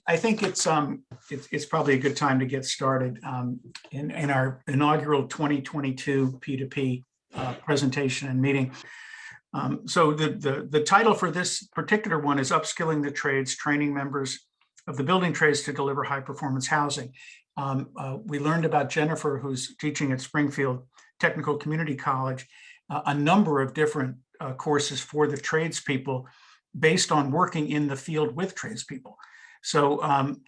I think it's probably a good time to get started in our inaugural 2022 P2P presentation and meeting. So the title for this particular one is Upskilling the Trades, Training Members of the Building Trades to Deliver High Performance Housing. We learned about Jennifer, who's teaching at Springfield Technical Community College, a number of different courses for the tradespeople based on working in the field with tradespeople. So,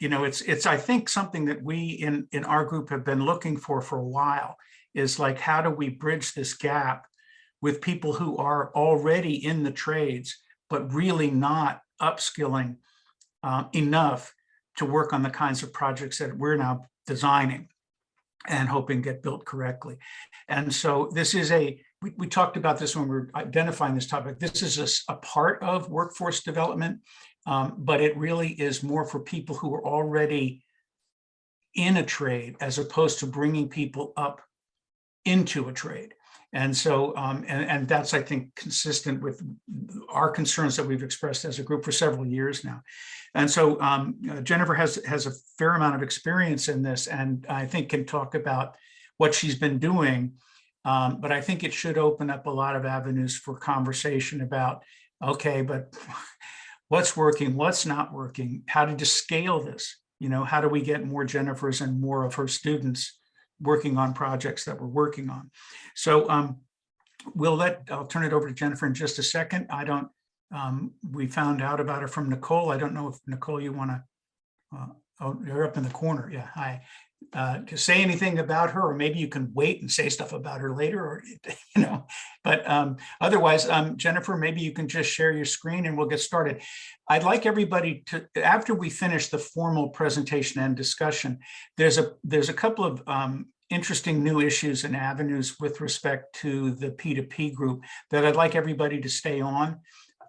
it's I think something that we in our group have been looking for a while, is like, how do we bridge this gap with people who are already in the trades, but really not upskilling enough to work on the kinds of projects that we're now designing and hoping get built correctly. And so this is we talked about this when we were identifying this topic. This is a part of workforce development, but it really is more for people who are already in a trade, as opposed to bringing people up into a trade. And so, and that's, I think, consistent with our concerns that we've expressed as a group for several years now. And so Jennifer has a fair amount of experience in this, and I think can talk about what she's been doing. But I think it should open up a lot of avenues for conversation about, okay, but what's working, what's not working, how to scale this? How do we get more Jennifers and more of her students working on projects that we're working on? So I'll turn it over to Jennifer in just a second. We found out about her from Nicole. I don't know if Nicole, you want to, oh, you're up in the corner. Yeah, hi. To say anything about her, or maybe you can wait and say stuff about her later, or, but otherwise, Jennifer, maybe you can just share your screen and we'll get started. I'd like everybody to, after we finish the formal presentation and discussion, there's a couple of interesting new issues and avenues with respect to the P2P group that I'd like everybody to stay on.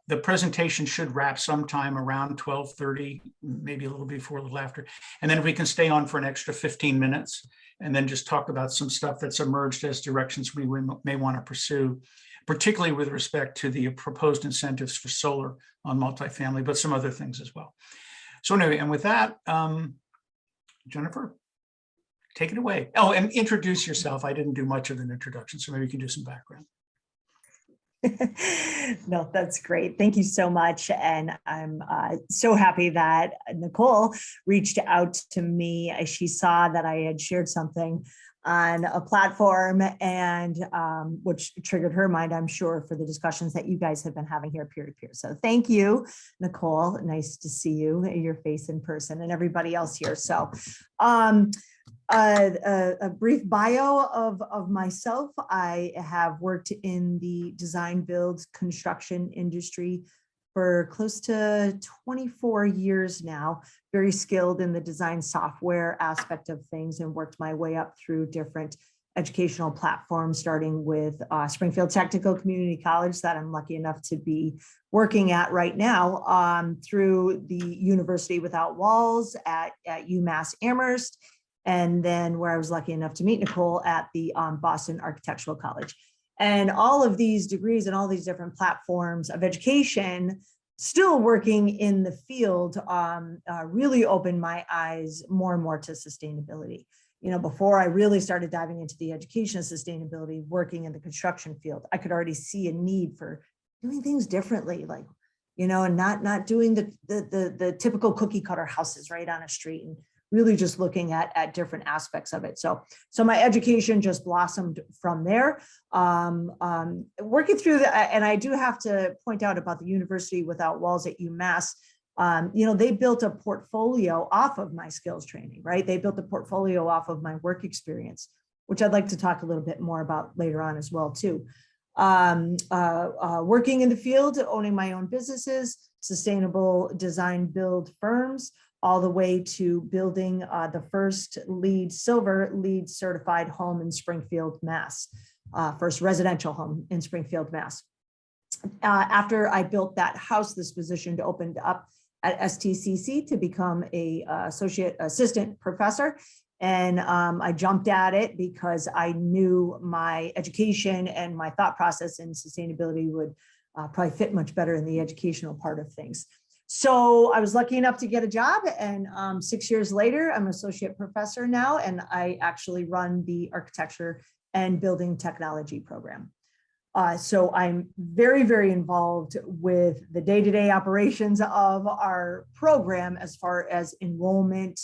The presentation should wrap sometime around 12:30, maybe a little before, a little after. And then if we can stay on for an extra 15 minutes and then just talk about some stuff that's emerged as directions we may want to pursue, particularly with respect to the proposed incentives for solar on multifamily, but some other things as well. So anyway, and with that, Jennifer, take it away. Oh, and introduce yourself. I didn't do much of an introduction, so maybe you can do some background. No, that's great. Thank you so much. And I'm so happy that Nicole reached out to me as she saw that I had shared something on a platform, and which triggered her mind, I'm sure, for the discussions that you guys have been having here peer-to-peer. So thank you, Nicole. Nice to see you, your face in person, and everybody else here. So a brief bio of myself. I have worked in the design, build, construction industry for close to 24 years now, very skilled in the design software aspect of things, and worked my way up through different educational platforms, starting with Springfield Technical Community College, that I'm lucky enough to be working at right now, through the University Without Walls at UMass Amherst, and then where I was lucky enough to meet Nicole at the Boston Architectural College. And all of these degrees and all these different platforms of education, still working in the field, really opened my eyes more and more to sustainability. Before I really started diving into the education of sustainability, working in the construction field, I could already see a need for doing things differently, like, and not doing the typical cookie cutter houses right on a street, and really just looking at different aspects of it. So my education just blossomed from there. Working through and I do have to point out about the University Without Walls at UMass. They built a portfolio off of my skills training, right? They built a portfolio off of my work experience, which I'd like to talk a little bit more about later on as well too. Working in the field, owning my own businesses, sustainable design build firms, all the way to building the first silver LEED certified home in Springfield, Mass. First residential home in Springfield, Mass. After I built that house, this position opened up at STCC to become a assistant professor. And I jumped at it because I knew my education and my thought process in sustainability would probably fit much better in the educational part of things. So I was lucky enough to get a job, and 6 years later, I'm an associate professor now, and I actually run the architecture and building technology program. So I'm very, very involved with the day-to-day operations of our program as far as enrollment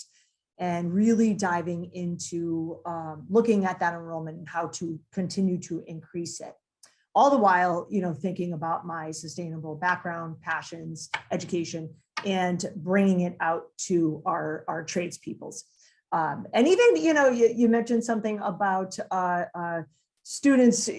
and really diving into looking at that enrollment and how to continue to increase it. All the while, thinking about my sustainable background, passions, education, and bringing it out to our tradespeoples. And even, you mentioned something about students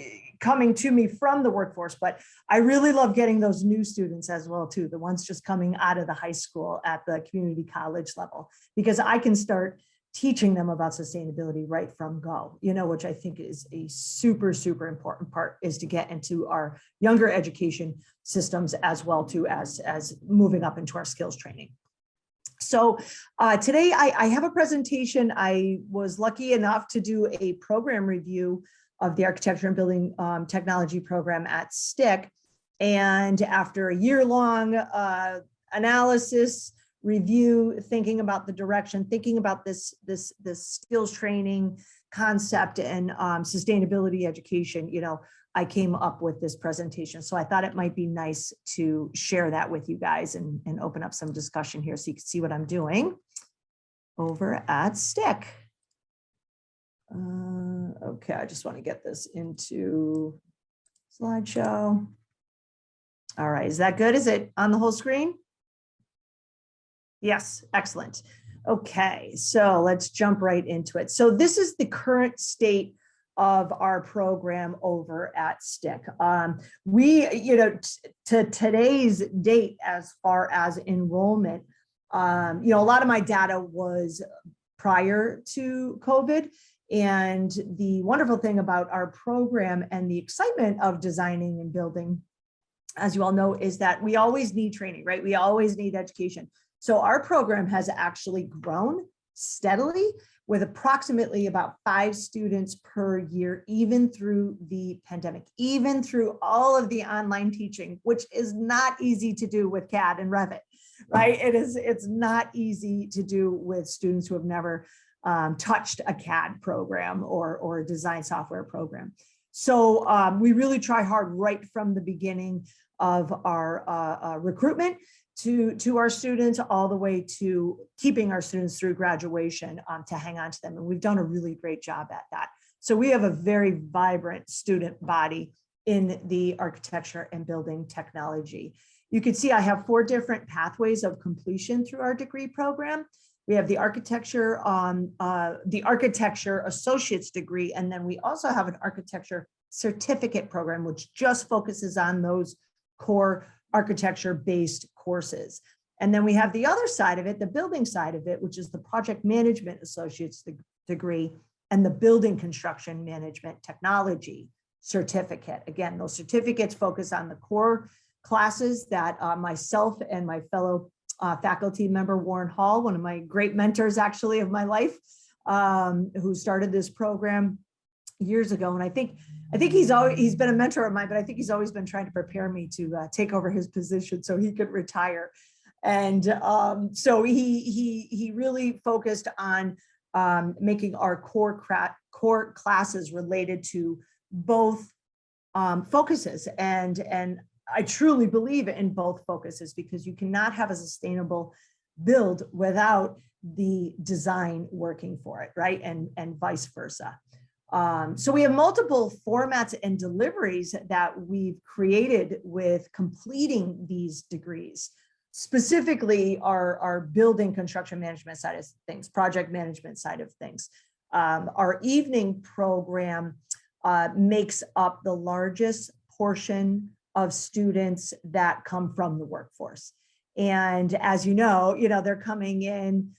coming to me from the workforce, but I really love getting those new students as well too, the ones just coming out of the high school at the community college level, because I can start teaching them about sustainability right from go, which I think is a super, super important part, is to get into our younger education systems as well too, as moving up into our skills training. So today I have a presentation. I was lucky enough to do a program review of the architecture and building technology program at STIC. And after a year-long analysis, review, thinking about the direction, thinking about this skills training concept and sustainability education, I came up with this presentation. So I thought it might be nice to share that with you guys and open up some discussion here so you can see what I'm doing over at STIC. Okay, I just want to get this into slideshow. All right, is that good? Is it on the whole screen? Yes, excellent. Okay, so let's jump right into it. So this is the current state of our program over at STIC. We, to today's date, as far as enrollment, a lot of my data was prior to COVID. And the wonderful thing about our program and the excitement of designing and building, as you all know, is that we always need training, right? We always need education. So our program has actually grown steadily with approximately about 5 students per year, even through the pandemic, even through all of the online teaching, which is not easy to do with CAD and Revit, right? It's not easy to do with students who have never touched a CAD program or a design software program. So we really try hard right from the beginning of our recruitment to our students, all the way to keeping our students through graduation, to hang on to them. And we've done a really great job at that. So we have a very vibrant student body in the architecture and building technology. You can see I have 4 different pathways of completion through our degree program. We have the architecture associate's degree, and then we also have an architecture certificate program, which just focuses on those core architecture-based courses. And then we have the other side of it, the building side of it, which is the project management associate's degree and the building construction management technology certificate. Again, those certificates focus on the core classes that myself and my fellow faculty member Warren Hall, one of my great mentors actually of my life, who started this program years ago. And I think he's been a mentor of mine, but I think he's always been trying to prepare me to take over his position so he could retire. And so he really focused on making our core classes related to both focuses. And I truly believe in both focuses, because you cannot have a sustainable build without the design working for it, right? And vice versa. So we have multiple formats and deliveries that we've created with completing these degrees. Specifically our building construction management side of things, project management side of things. Our evening program makes up the largest portion of students that come from the workforce. And as you know, they're coming in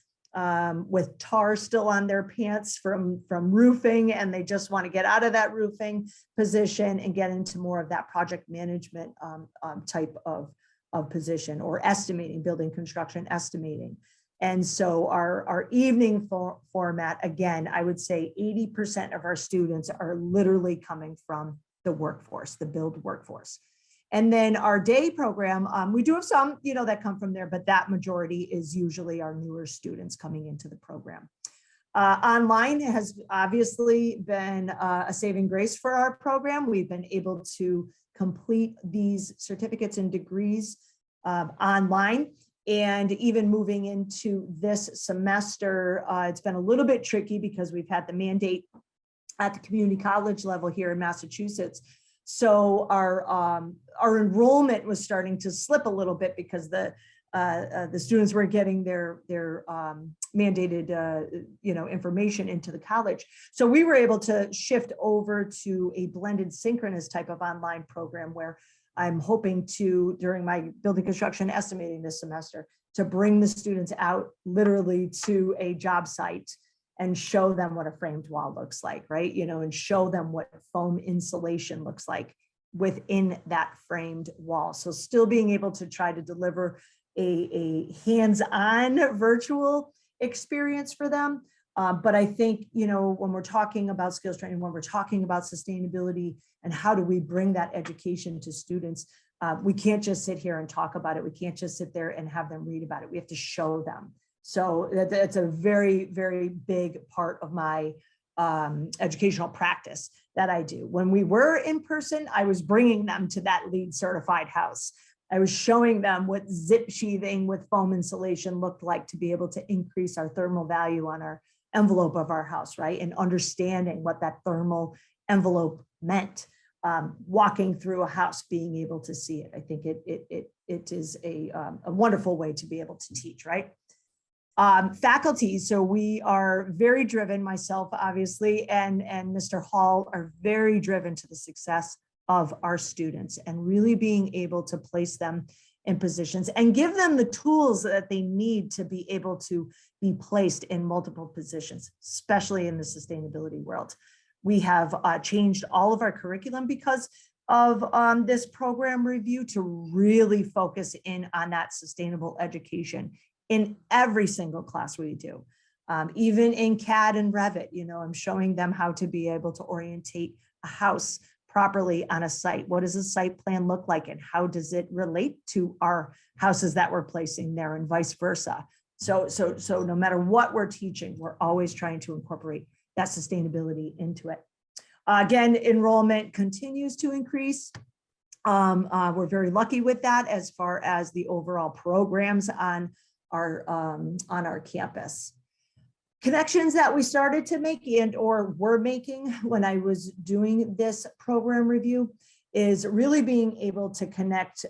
with tar still on their pants from roofing, and they just want to get out of that roofing position and get into more of that project management type of position, or estimating, building construction estimating. And so our evening format, again, I would say 80% of our students are literally coming from the workforce, the build workforce. And then our day program, we do have some, that come from there, but that majority is usually our newer students coming into the program. Online has obviously been a saving grace for our program. We've been able to complete these certificates and degrees online. And even moving into this semester, it's been a little bit tricky because we've had the mandate at the community college level here in Massachusetts. So our enrollment was starting to slip a little bit because the students were getting their mandated information into the college. So we were able to shift over to a blended synchronous type of online program where I'm hoping to, during my building construction estimating this semester, to bring the students out literally to a job site and show them what a framed wall looks like, right? And show them what foam insulation looks like within that framed wall. So still being able to try to deliver a hands-on virtual experience for them. But I think, when we're talking about skills training, when we're talking about sustainability and how do we bring that education to students, we can't just sit here and talk about it. We can't just sit there and have them read about it. We have to show them. So that's a very, very big part of my educational practice that I do. When we were in person, I was bringing them to that LEED certified house. I was showing them what zip sheathing with foam insulation looked like to be able to increase our thermal value on our envelope of our house, right? And understanding what that thermal envelope meant, walking through a house, being able to see it. I think it is a wonderful way to be able to teach, right? Faculty, so we are very driven, myself, obviously, and Mr. Hall are very driven to the success of our students and really being able to place them in positions and give them the tools that they need to be able to be placed in multiple positions, especially in the sustainability world. We have changed all of our curriculum because of this program review to really focus in on that sustainable education in every single class we do. Even in CAD and Revit, I'm showing them how to be able to orientate a house properly on a site. What does a site plan look like and how does it relate to our houses that we're placing there and vice versa? So no matter what we're teaching, we're always trying to incorporate that sustainability into it. Again, enrollment continues to increase. We're very lucky with that as far as the overall programs on our campus. Connections that we started to make and or were making when I was doing this program review is really being able to connect.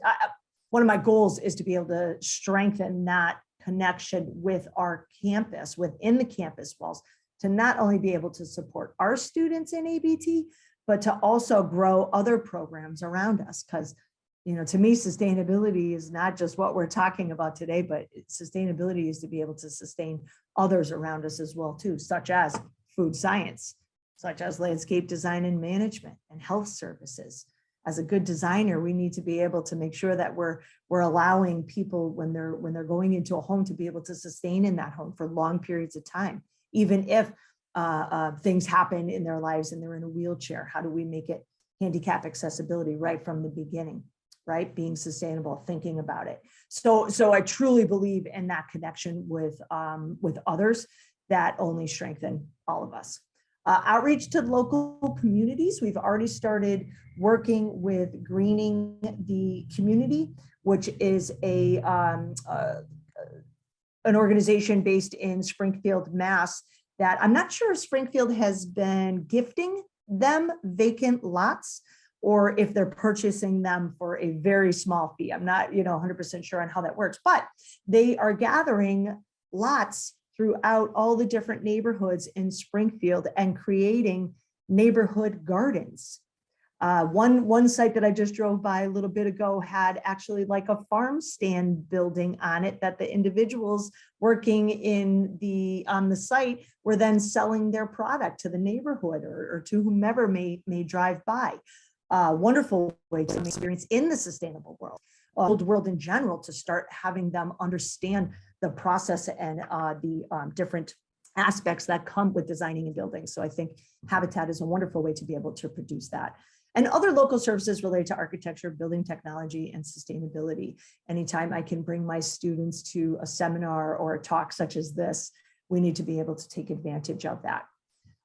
One of my goals is to be able to strengthen that connection with our campus, within the campus walls, to not only be able to support our students in ABT, but to also grow other programs around us. Because to me, sustainability is not just what we're talking about today, but sustainability is to be able to sustain others around us as well, too, such as food science, such as landscape design and management and health services. As a good designer, we need to be able to make sure that we're allowing people when they're going into a home to be able to sustain in that home for long periods of time, even if things happen in their lives and they're in a wheelchair. How do we make it handicap accessibility right from the beginning? Right? Being sustainable, thinking about it. So I truly believe in that connection with others that only strengthen all of us. Outreach to local communities. We've already started working with Greening the Community, which is an organization based in Springfield, Mass. That I'm not sure if Springfield has been gifting them vacant lots, or if they're purchasing them for a very small fee. I'm not 100% sure on how that works, but they are gathering lots throughout all the different neighborhoods in Springfield and creating neighborhood gardens. One site that I just drove by a little bit ago had actually like a farm stand building on it that the individuals working on the site were then selling their product to the neighborhood or to whomever may drive by. Wonderful way to experience in the sustainable world in general, to start having them understand the process and the different aspects that come with designing and building. So I think Habitat is a wonderful way to be able to produce that. and other local services related to architecture, building technology, and sustainability. Anytime I can bring my students to a seminar or a talk such as this, we need to be able to take advantage of that.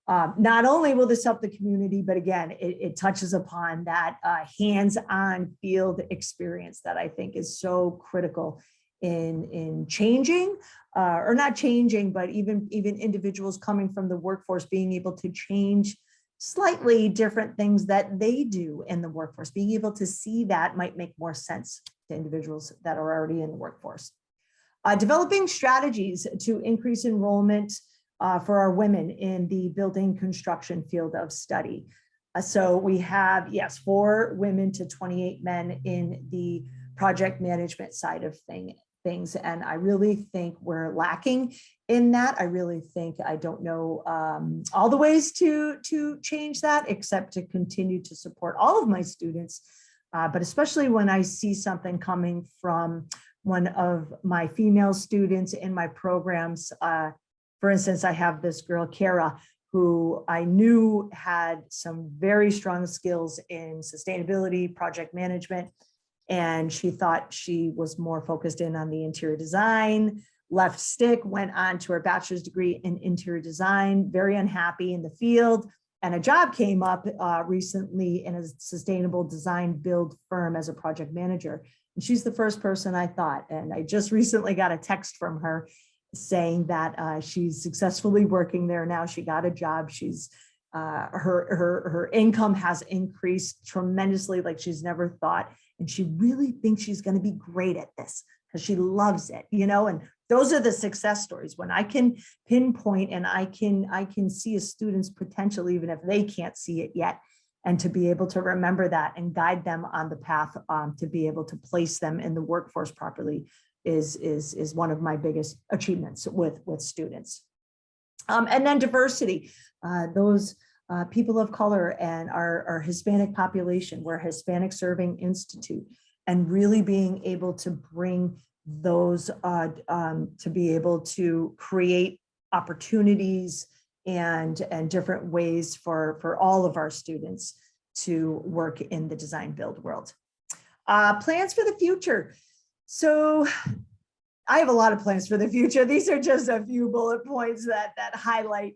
Not only will this help the community, but again, it touches upon that hands-on field experience that I think is so critical in changing, or not changing, but even individuals coming from the workforce being able to change slightly different things that they do in the workforce. Being able to see that might make more sense to individuals that are already in the workforce. Developing strategies to increase enrollment for our women in the building construction field of study. So we have, yes, 4 women to 28 men in the project management side of things. And I really think we're lacking in that. I really think I don't know all the ways to change that, except to continue to support all of my students. But especially when I see something coming from one of my female students in my programs. For instance, I have this girl, Kara, who I knew had some very strong skills in sustainability, project management, and she thought she was more focused in on the interior design, left stick, went on to her bachelor's degree in interior design, very unhappy in the field, and a job came up recently in a sustainable design build firm as a project manager. And she's the first person I thought, and I just recently got a text from her saying that she's successfully working there now. She got a job. She's her income has increased tremendously, like she's never thought, and she really thinks she's going to be great at this because she loves it, you know. And those are the success stories when I can pinpoint and I can see a student's potential even if they can't see it yet, and to be able to remember that and guide them on the path to be able to place them in the workforce properly is one of my biggest achievements with students. And then diversity, those people of color and our Hispanic population. We're a Hispanic Serving Institute, and really being able to bring those to be able to create opportunities and different ways for all of our students to work in the design build world. Plans for the future. So I have a lot of plans for the future. These are just a few bullet points that highlight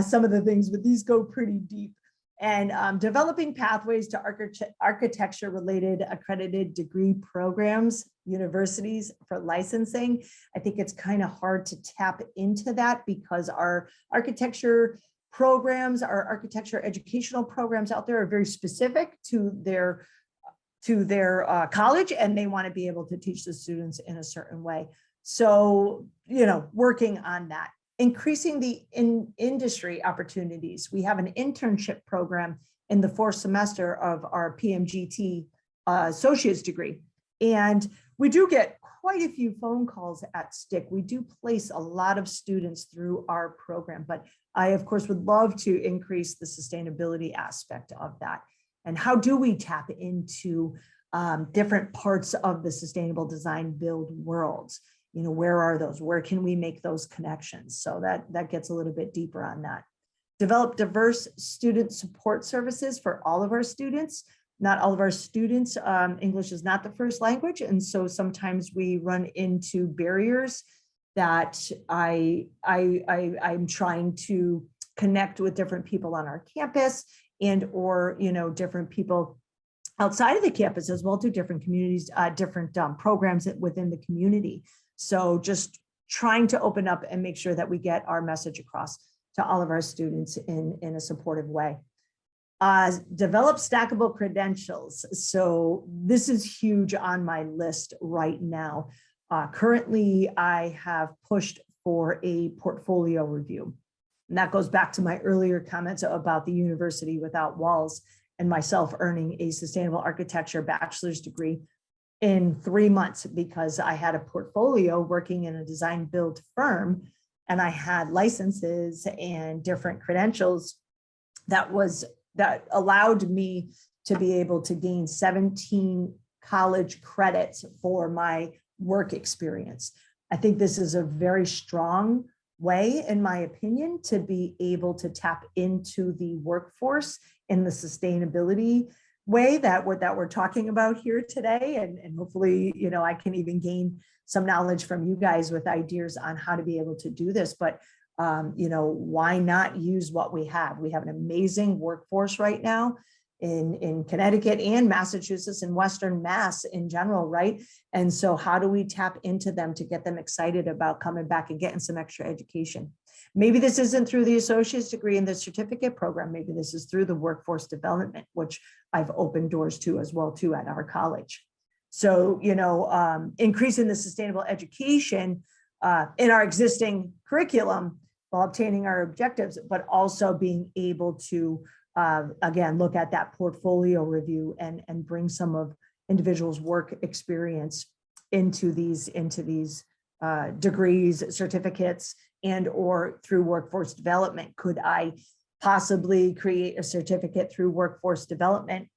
some of the things, but these go pretty deep. And developing pathways to architecture-related accredited degree programs, universities for licensing. I think it's kind of hard to tap into that because our architecture programs, our architecture educational programs out there are very specific to their college, and they want to be able to teach the students in a certain way. So, you know, working on that. Increasing the industry opportunities. We have an internship program in the 4th semester of our PMGT associate's degree. And we do get quite a few phone calls at STIC. We do place a lot of students through our program, but I, of course, would love to increase the sustainability aspect of that. And how do we tap into different parts of the sustainable design build worlds? You know, where are those? Where can we make those connections? So that gets a little bit deeper on that. Develop diverse student support services for all of our students. Not all of our students, English is not the first language. And so sometimes we run into barriers that I'm trying to connect with different people on our campus or, you know, different people outside of the campus as well, to different communities, different programs within the community. So just trying to open up and make sure that we get our message across to all of our students in a supportive way. Develop stackable credentials. So this is huge on my list right now. Currently, I have pushed for a portfolio review. And that goes back to my earlier comments about the University Without Walls and myself earning a sustainable architecture bachelor's degree in 3 months, because I had a portfolio working in a design build firm, and I had licenses and different credentials that allowed me to be able to gain 17 college credits for my work experience. I think this is a very strong way, in my opinion, to be able to tap into the workforce in the sustainability way that we're talking about here today. And hopefully, you know, I can even gain some knowledge from you guys with ideas on how to be able to do this. But, you know, why not use what we have? We have an amazing workforce right now in Connecticut and Massachusetts and Western Mass in general, right? And so how do we tap into them to get them excited about coming back and getting some extra education? Maybe this isn't through the associate's degree in the certificate program. Maybe this is through the workforce development, which I've opened doors to as well too at our college. So, you know, increasing the sustainable education in our existing curriculum while obtaining our objectives, but also being able to again, look at that portfolio review and bring some of individuals' work experience into these degrees, certificates, and or through workforce development. Could I possibly create a certificate through workforce development?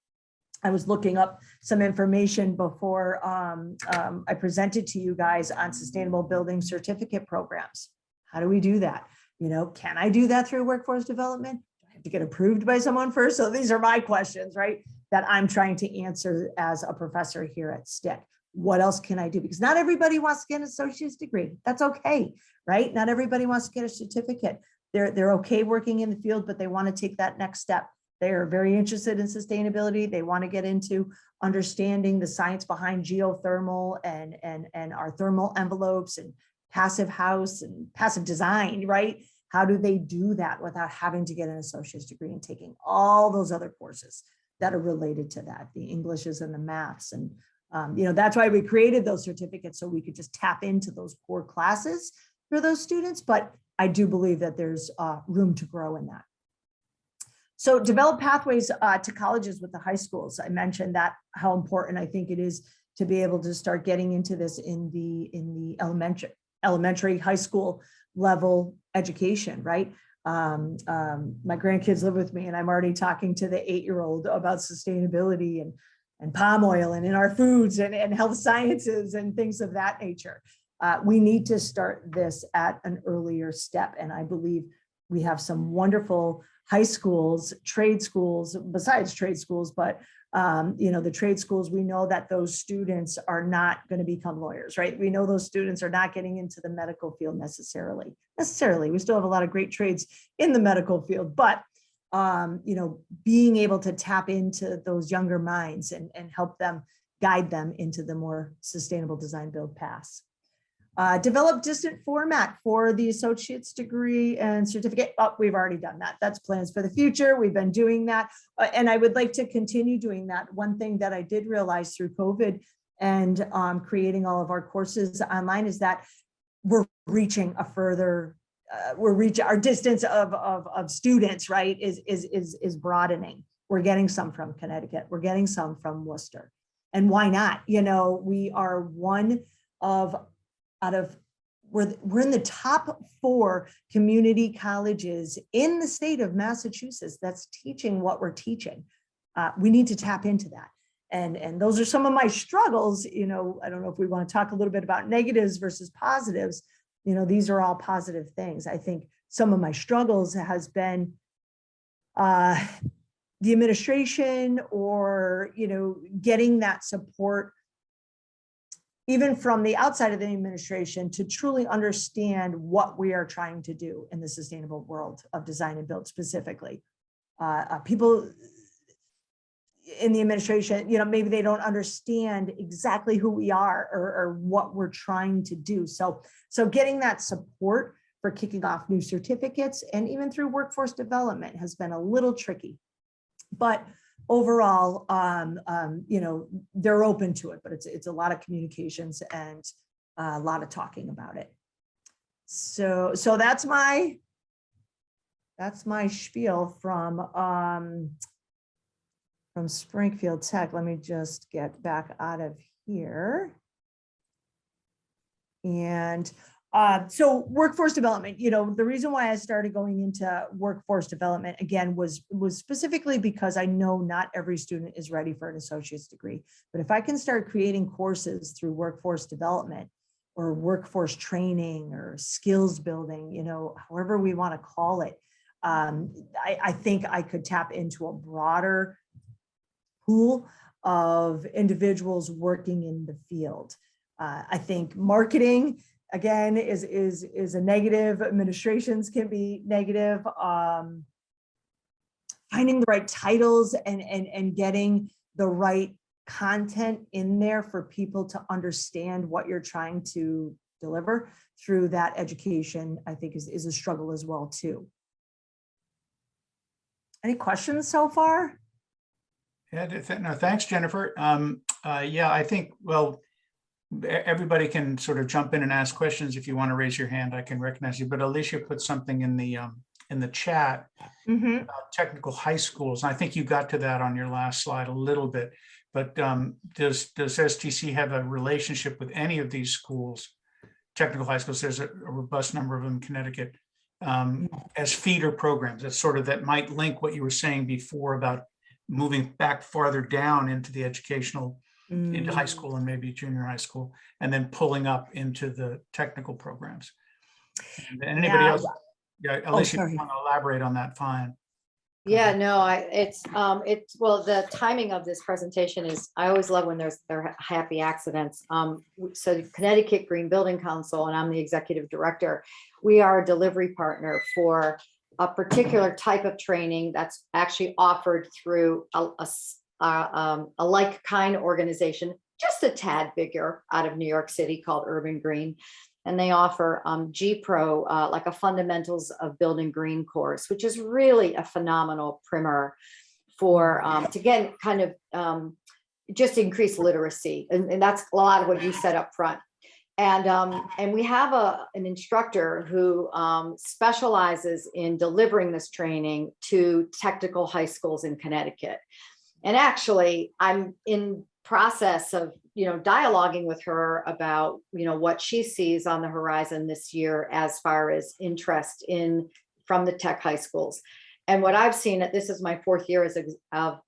I was looking up some information before I presented to you guys on sustainable building certificate programs. How do we do that? You know, can I do that through workforce development? To get approved by someone first? So these are my questions, right? That I'm trying to answer as a professor here at STIC. What else can I do? Because not everybody wants to get an associate's degree. That's okay, right? Not everybody wants to get a certificate. They're okay working in the field, but they want to take that next step. They are very interested in sustainability. They want to get into understanding the science behind geothermal and our thermal envelopes and passive house and passive design, right? How do they do that without having to get an associate's degree and taking all those other courses that are related to that, the Englishes and the maths? And, you know, that's why we created those certificates, so we could just tap into those core classes for those students. But I do believe that there's room to grow in that. So develop pathways to colleges with the high schools. I mentioned that, how important I think it is to be able to start getting into this in the elementary, high school level education, right? My grandkids live with me, and I'm already talking to the 8-year-old about sustainability and palm oil and in our foods and health sciences and things of that nature. We need to start this at an earlier step. And I believe we have some wonderful high schools, trade schools, besides trade schools, but you know, the trade schools, we know that those students are not going to become lawyers, right? We know those students are not getting into the medical field necessarily. We still have a lot of great trades in the medical field, but you know, being able to tap into those younger minds and help them, guide them into the more sustainable design build paths. Develop distant format for the associate's degree and certificate. Oh, we've already done that. That's plans for the future. We've been doing that. And I would like to continue doing that. One thing that I did realize through COVID and creating all of our courses online is that we're reaching a further, our distance of students, right, is broadening. We're getting some from Connecticut. We're getting some from Worcester. And why not? You know, we are one of we're in the top 4 community colleges in the state of Massachusetts that's teaching what we're teaching. We need to tap into that. And those are some of my struggles. You know, I don't know if we want to talk a little bit about negatives versus positives. You know, these are all positive things. I think some of my struggles has been the administration, or, you know, getting that support even from the outside of the administration to truly understand what we are trying to do in the sustainable world of design and build specifically. People in the administration, you know, maybe they don't understand exactly who we are or what we're trying to do. So getting that support for kicking off new certificates and even through workforce development has been a little tricky. But overall, you know, they're open to it, but it's a lot of communications and a lot of talking about it. So that's my spiel from Springfield Tech. Let me just get back out of here. And so workforce development, you know, the reason why I started going into workforce development again was specifically because I know not every student is ready for an associate's degree. But if I can start creating courses through workforce development workforce training or skills building, however we want to call it. I think I could tap into a broader pool of individuals working in the field. I think marketing, again, is a negative. Administrations can be negative. Finding the right titles and getting the right content in there for people to understand what you're trying to deliver through that education, I think is a struggle as well too. Any questions so far? Yeah, no, thanks, Jennifer. Yeah, I think, well, everybody can sort of jump in and ask questions. If you want to raise your hand, I can recognize you, but Alicia put something in the chat about technical high schools. I think you got to that on your last slide a little bit, but does STC have a relationship with any of these schools, technical high schools? There's a robust number of them in Connecticut, as feeder programs. That's sort of, that might link what you were saying before about moving back farther down into the educational, into high school and maybe junior high school, and then pulling up into the technical programs. And anybody else? Yeah, Alicia, if you want to elaborate on that, fine. Yeah, no, it's well, the timing of this presentation is, I always love when there are happy accidents. So Connecticut Green Building Council, and I'm the executive director, we are a delivery partner for a particular type of training that's actually offered through a like kind organization, just a tad bigger, out of New York City, called Urban Green. And they offer G-Pro, like a fundamentals of building green course, which is really a phenomenal primer for, to get kind of just increase literacy. And that's a lot of what you said up front. And we have an instructor who specializes in delivering this training to technical high schools in Connecticut. And actually, I'm in process of dialoguing with her about what she sees on the horizon this year as far as interest from the tech high schools. And what I've seen, this is my 4th year of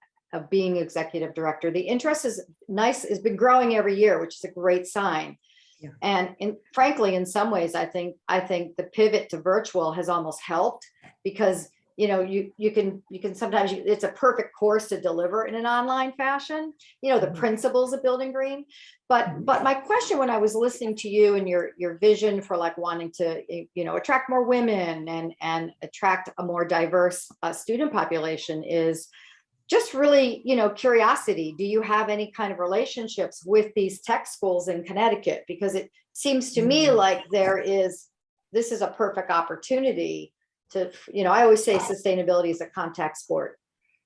being executive director, the interest is nice, has been growing every year, which is a great sign. Yeah. And frankly, in some ways, I think the pivot to virtual has almost helped, because you can sometimes, it's a perfect course to deliver in an online fashion, the principles of building green. But my question, when I was listening to you and your vision for like wanting to, attract more women and attract a more diverse student population, is just really, curiosity. Do you have any kind of relationships with these tech schools in Connecticut? Because it seems to me like this is a perfect opportunity to, I always say sustainability is a contact sport.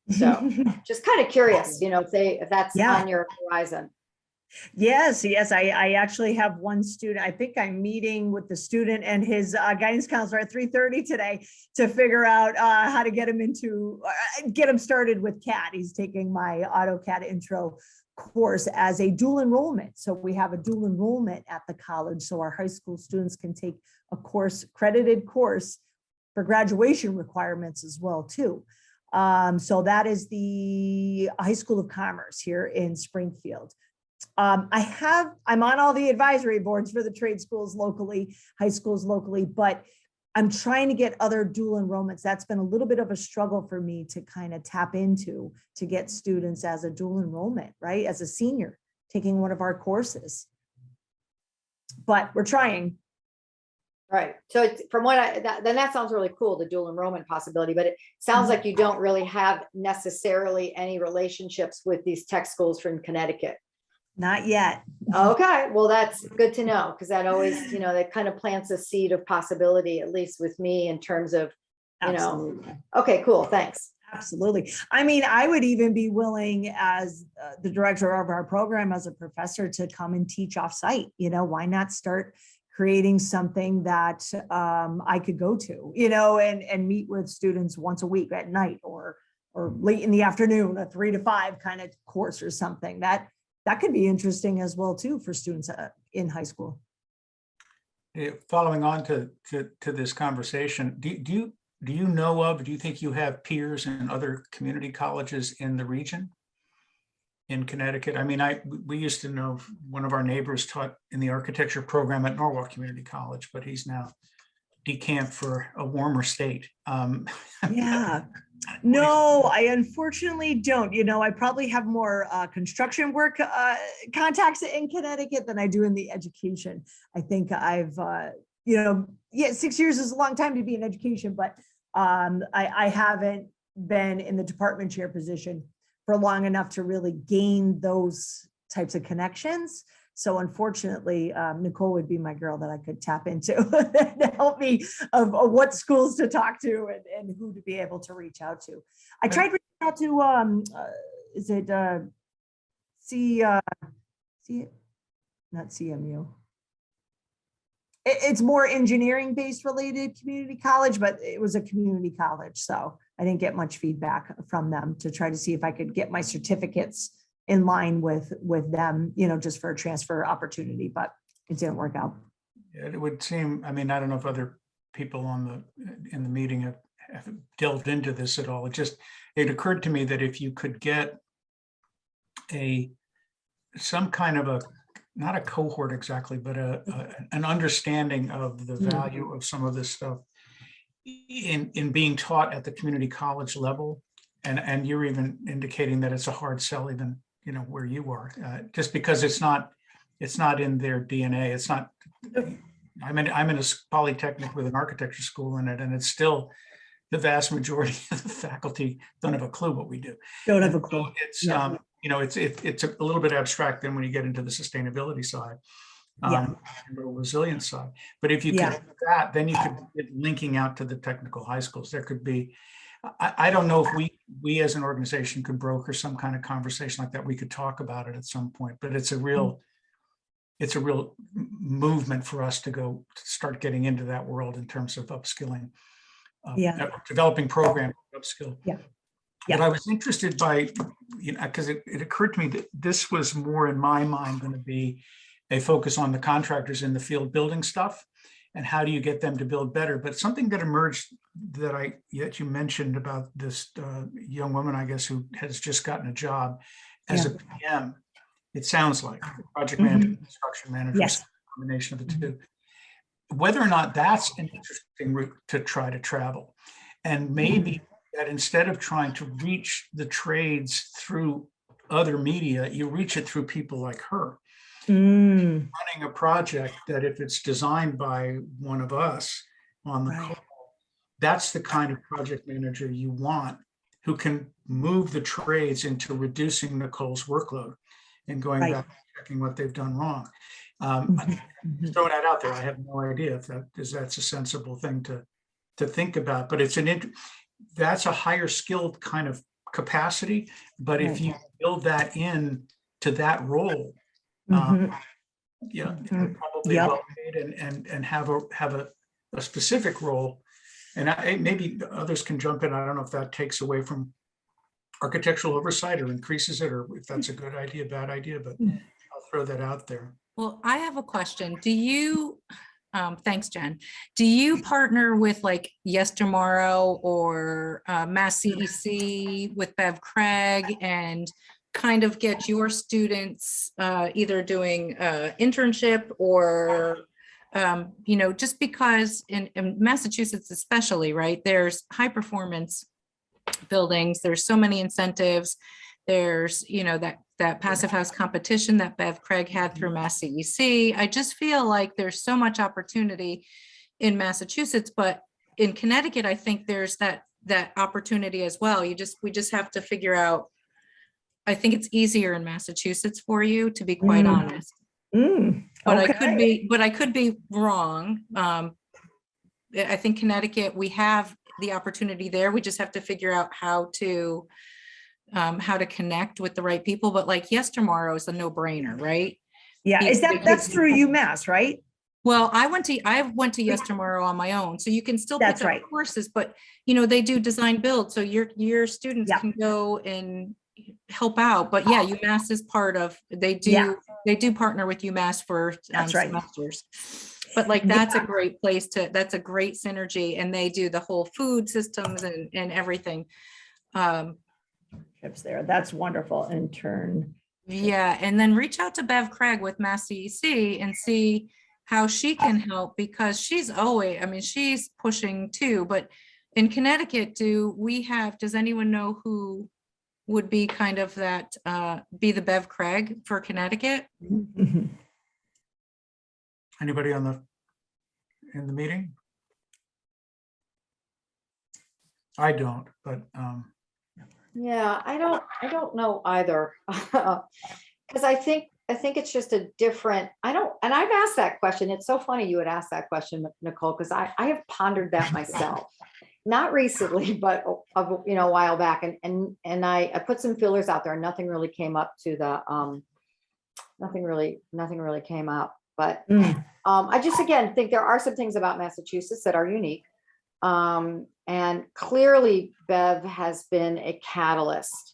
So just kind of curious, if that's on your horizon. Yes. I actually have one student. I think I'm meeting with the student and his guidance counselor at 3:30 today to figure out how to get him started with CAD. He's taking my AutoCAD intro course as a dual enrollment. So we have a dual enrollment at the college, so our high school students can take a credited course for graduation requirements as well too. So that is the High School of Commerce here in Springfield. I'm on all the advisory boards for the trade schools locally, high schools locally, but I'm trying to get other dual enrollments. That's been a little bit of a struggle for me to kind of tap into, to get students as a dual enrollment, right? As a senior taking one of our courses, but we're trying. Right. So it's, from what then that sounds really cool, the dual enrollment possibility, but it sounds like you don't really have necessarily any relationships with these tech schools from Connecticut. Not yet. Okay. Well, that's good to know, because that always, that kind of plants a seed of possibility, at least with me, in terms of, Absolutely. Okay, cool. Thanks. Absolutely. I mean, I would even be willing, as the director of our program, as a professor, to come and teach offsite. Why not start creating something that I could go to, and meet with students once a week at night or late in the afternoon, a 3 to 5 kind of course or something. That could be interesting as well too for students in high school. Following on to this conversation, do you think you have peers in other community colleges in the region? in Connecticut. I mean, we used to know one of our neighbors taught in the architecture program at Norwalk Community College, but he's now decamped for a warmer state. Yeah. No, I unfortunately don't. You know, I probably have more construction work contacts in Connecticut than I do in the education. I think I've, you know, yeah, 6 years is a long time to be in education, but I haven't been in the department chair position for long enough to really gain those types of connections. So unfortunately, Nicole would be my girl that I could tap into to help me of what schools to talk to and who to be able to reach out to. I tried reaching out to, is it not CMU? It's more engineering based related community college, but it was a community college. So I didn't get much feedback from them to try to see if I could get my certificates in line with them, you know, just for a transfer opportunity, but it didn't work out. It would seem, I mean, I don't know if other people in the meeting have delved into this at all. It occurred to me that if you could get some kind of not a cohort exactly, but an understanding of the value of some of this stuff in being taught at the community college level. And you're even indicating that it's a hard sell even, you know, where you are, just because it's not in their DNA. It's not, I'm in a polytechnic with an architecture school in it, and it's still the vast majority of the faculty don't have a clue what we do. Don't have a clue. So it's, you know, it's a little bit abstract then when you get into the sustainability side, and the resilience side. But if you could do that, then you could get linking out to the technical high schools. There could be, I don't know if we as an organization could broker some kind of conversation like that. We could talk about it at some point, but it's a real movement for us to start getting into that world in terms of upskilling, developing programs, upskill. But I was interested by, you know, because it occurred to me that this was more in my mind going to be a focus on the contractors in the field building stuff. And how do you get them to build better? But something that emerged that you mentioned about this young woman, I guess, who has just gotten a job as a PM. It sounds like project manager, construction manager, combination of the two. Whether or not that's an interesting route to try to travel, and maybe that instead of trying to reach the trades through other media, you reach it through people like her. Running a project that if it's designed by one of us on the call, that's the kind of project manager you want, who can move the trades into reducing Nicole's workload and going back and checking what they've done wrong. Just throwing that out there. I have no idea if that's a sensible thing to think about, but that's a higher skilled kind of capacity. But if you build that in to that role, probably well paid and have a specific role. And maybe others can jump in. I don't know if that takes away from architectural oversight or increases it, or if that's a good idea, bad idea, but I'll throw that out there. Well, I have a question. Do you, thanks, Jen. Do you partner with like Yes Tomorrow or Mass CEC with Bev Craig and kind of get your students either doing internship or, you know, just because in Massachusetts especially, right, there's high performance buildings, there's so many incentives, there's, you know, that passive house competition that Bev Craig had through Mass CEC. I just feel like there's so much opportunity in Massachusetts, but in Connecticut, I think there's that opportunity as well. We just have to figure out. I think it's easier in Massachusetts for you, to be quite honest. But I could be wrong. I think Connecticut, we have the opportunity there. We just have to figure out how to connect with the right people. But like Yes Tomorrow is a no-brainer, right? Yeah, that's through UMass, right? Well, I went to Yes Tomorrow on my own, so you can still pick up courses, but you know, they do design build, so your students can go and help out. But yeah, UMass is part of, they do partner with UMass for semesters. But like, that's a great place that's a great synergy, and they do the whole food systems and everything. partnerships there. That's wonderful. Intern. Yeah, and then reach out to Bev Craig with Mass CEC and see how she can help, because she's always, I mean, she's pushing too, but in Connecticut, does anyone know who would be kind of that, be the Bev Craig for Connecticut? Anybody in the meeting? I don't, but Yeah, I don't know either. Because I think it's just a different, and I've asked that question. It's so funny you would ask that question, Nicole, because I have pondered that myself. Not recently, but a while back. And I put some fillers out there and nothing really came up to the, nothing really came up. But I just, again, think there are some things about Massachusetts that are unique. And clearly Bev has been a catalyst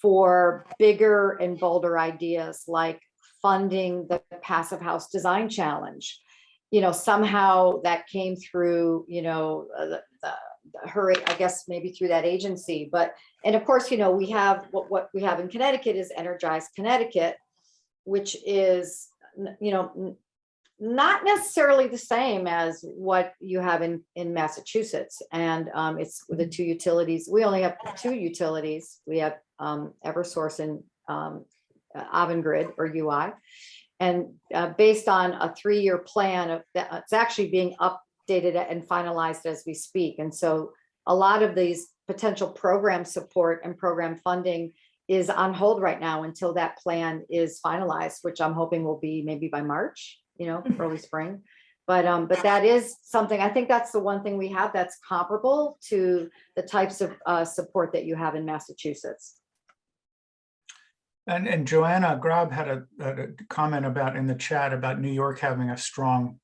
for bigger and bolder ideas like funding the Passive House Design Challenge. Somehow that came through, her, I guess maybe through that agency, and of course, we have what we have in Connecticut is Energize Connecticut, which is, not necessarily the same as what you have in Massachusetts. And it's with the two utilities. We only have two utilities. We have Eversource and Avangrid or UI. And based on a 3-year plan, it's actually being updated and finalized as we speak. And so a lot of these potential program support and program funding is on hold right now until that plan is finalized, which I'm hoping will be maybe by March, early spring. But that is something, I think that's the one thing we have that's comparable to the types of support that you have in Massachusetts. and Joanna Grab had a comment about in the chat about New York having a strong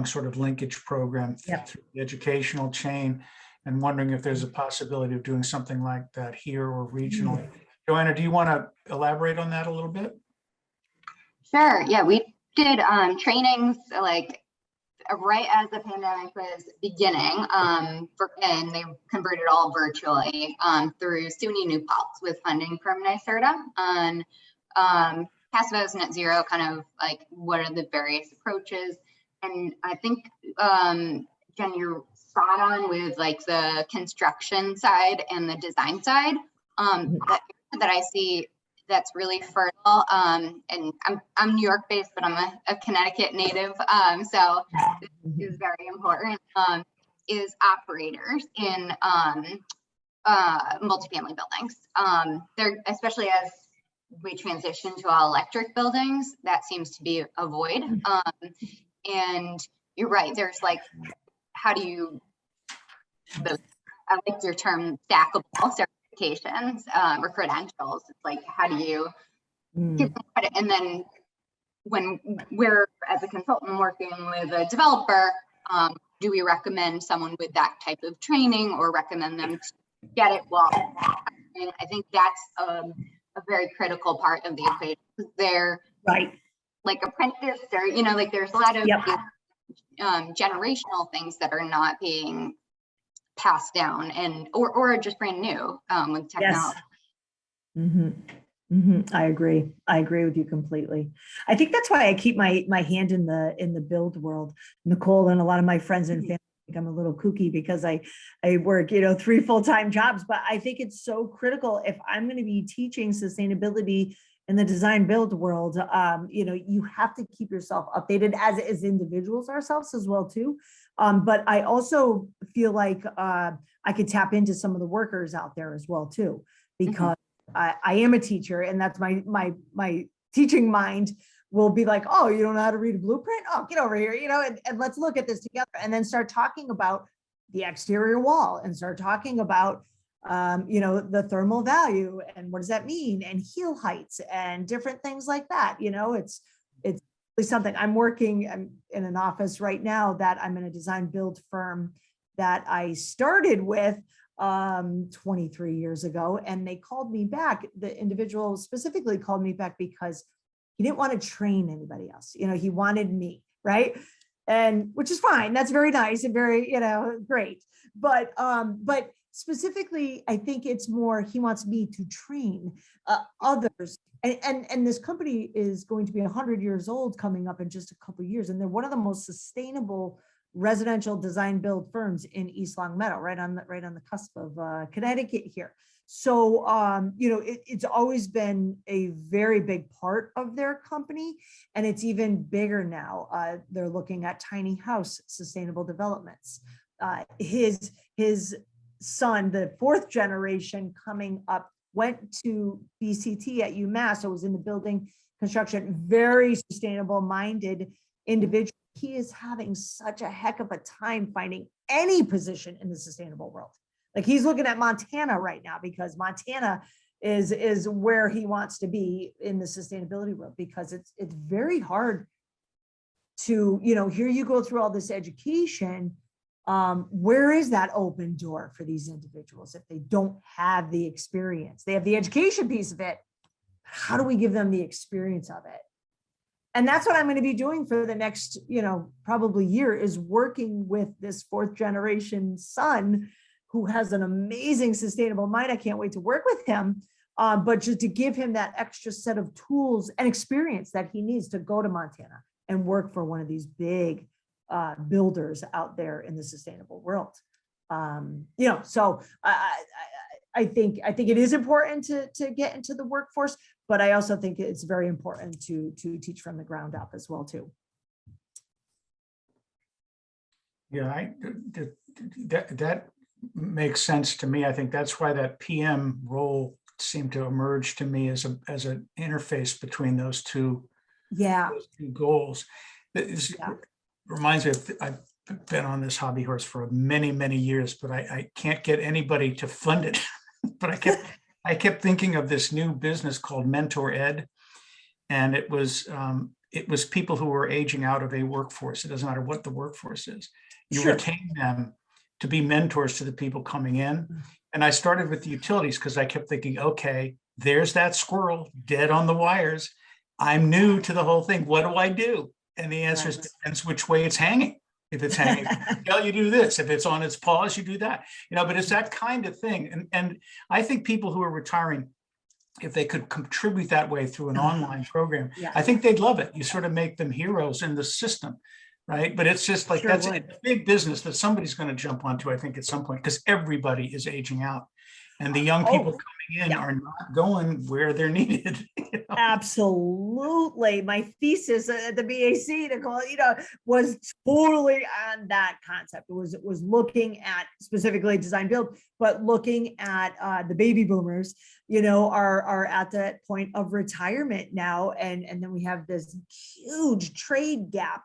sort of linkage program through the educational chain, and wondering if there's a possibility of doing something like that here or regionally. Joanna, do you want to elaborate on that a little bit? Sure. Yeah, we did trainings like right as the pandemic was beginning, and they converted all virtually through SUNY New Paltz with funding from NYSERDA on Passive House Net Zero, kind of like what are the various approaches. And I think, Jen, you're spot on with like the construction side and the design side. That I see that's really fertile, and I'm New York based, but I'm a Connecticut native, so this is very important, is operators in multifamily buildings. They're, especially as we transition to all electric buildings, that seems to be a void. And you're right, there's like, how do you, I like your term stackable certifications or credentials. It's like, how do you give them credit? And then when we're, as a consultant, working with a developer, do we recommend someone with that type of training or recommend them to get it? Well, I think that's a very critical part of the equation. They're right, like apprentice, or like there's a lot of generational things that are not being passed down and or just brand new with technology. Yes. I agree with you completely. I think that's why I keep my hand in the build world. Nicole and a lot of my friends and family think I'm a little kooky because I work 3 full-time jobs, but I think it's so critical if I'm going to be teaching sustainability in the design build world. You have to keep yourself updated as individuals ourselves as well too. But I also feel like I could tap into some of the workers out there as well too, because I am a teacher, and that's my teaching mind will be like, oh, you don't know how to read a blueprint? Oh, get over here, and let's look at this together, and then start talking about the exterior wall and start talking about the thermal value and what does that mean, and heel heights and different things like that. It's something I'm in an office right now that I'm in a design build firm that I started with 23 years ago, and they called me back. The individual specifically called me back because he didn't want to train anybody else. He wanted me, right? and which is fine. That's very nice and very, great. But specifically, I think it's more, he wants me to train others. And this company is going to be 100 years old coming up in just a couple of years. And they're one of the most sustainable residential design build firms in East Long Meadow, right on the cusp of Connecticut here. So, it's always been a very big part of their company, and it's even bigger now. They're looking at tiny house sustainable developments. His son, the fourth generation coming up, went to BCT at UMass, so was in the building construction, very sustainable minded individual. He is having such a heck of a time finding any position in the sustainable world. Like, he's looking at Montana right now, because Montana is where he wants to be in the sustainability world, because it's very hard to, here you go through all this education. Where is that open door for these individuals if they don't have the experience? They have the education piece of it. How do we give them the experience of it? And that's what I'm going to be doing for the next, probably year, is working with this fourth generation son who has an amazing sustainable mind. I can't wait to work with him, but just to give him that extra set of tools and experience that he needs to go to Montana and work for one of these big builders out there in the sustainable world. So I think it is important to get into the workforce, but I also think it's very important to teach from the ground up as well too. Yeah, that makes sense to me. I think that's why that PM role seemed to emerge to me as an interface between those two goals. This reminds me of, I've been on this hobby horse for many, many years, but I can't get anybody to fund it. But I kept thinking of this new business called Mentor Ed, and it was people who were aging out of a workforce. It doesn't matter what the workforce is. You retain them to be mentors to the people coming in. And I started with the utilities because I kept thinking, okay, there's that squirrel dead on the wires. I'm new to the whole thing. What do I do? And the answer is, depends which way it's hanging. If it's hanging, you do this. If it's on its paws, you do that. But it's that kind of thing. And I think people who are retiring, if they could contribute that way through an online program, I think they'd love it. You sort of make them heroes in the system, right? But it's just like, that's a big business that somebody's going to jump onto, I think, at some point, because everybody is aging out. And the young people coming in are not going where they're needed. Absolutely. My thesis at the BAC, Nicole, was totally on that concept. It was looking at specifically design build, but looking at the baby boomers, are at that point of retirement now. And then we have this huge trade gap